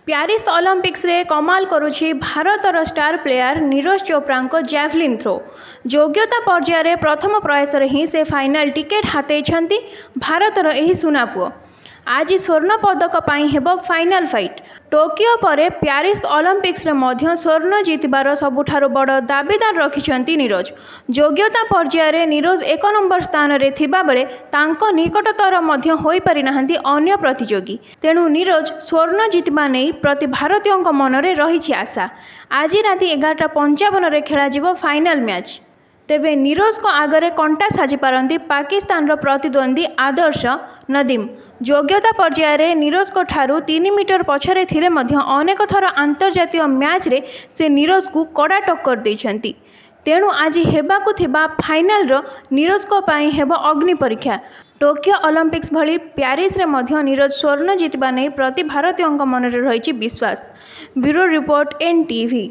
Paris Olympics रे कमाल करुछि भारतर star player Neeraj Chopra को जैवलिन थ्रो। योग्यता पर्याय रे प्रथम प्रयास ही से फाइनल टिकेट हातेइछंती भारतर एही सुनापुओ। आज स्वर्ण पदक पाई हेबो फाइनल फाइट। टोकियो परे प्यारिस ओलंपिक्स रे मध्य स्वर्ण जीतबार सबुठारु बड़ दाबीदार रखिछंती नीरज। योग्यता पर्याय रे नीरज 1 नंबर स्थान रे थिबा बेले तांको निकटतर मध्य होई पारि नाहंती अन्य प्रतियोगी। तेणु नीरज स्वर्ण जीतबा नै प्रति भारतीयों मन रे रहिछि आशा। आज राति 11:55 रे खेला जिवो फाइनल मैच। तेबे नीरज को आगरे कंटा साजी पारंती पाकिस्तान रो प्रतिद्वंदी आदर्श नदीम। योग्यता पर्याय रे नीरज को ठारू 3 मीटर पछरे थिले मध्य अनेक थर अंतर्जातीय मैच रे से नीरज को कड़ा टक्कर दैछंती। तेणु आज हेबाकु थिबा फाइनल रो नीरज को पाई हेबो अग्नि परीक्षा। टोकियो ओलंपिक्स भली प्यारिस रे मध्य नीरज स्वर्ण जीतबा नै प्रति भारतीयों मन रे रहिछि विश्वास। Bureau report NTV।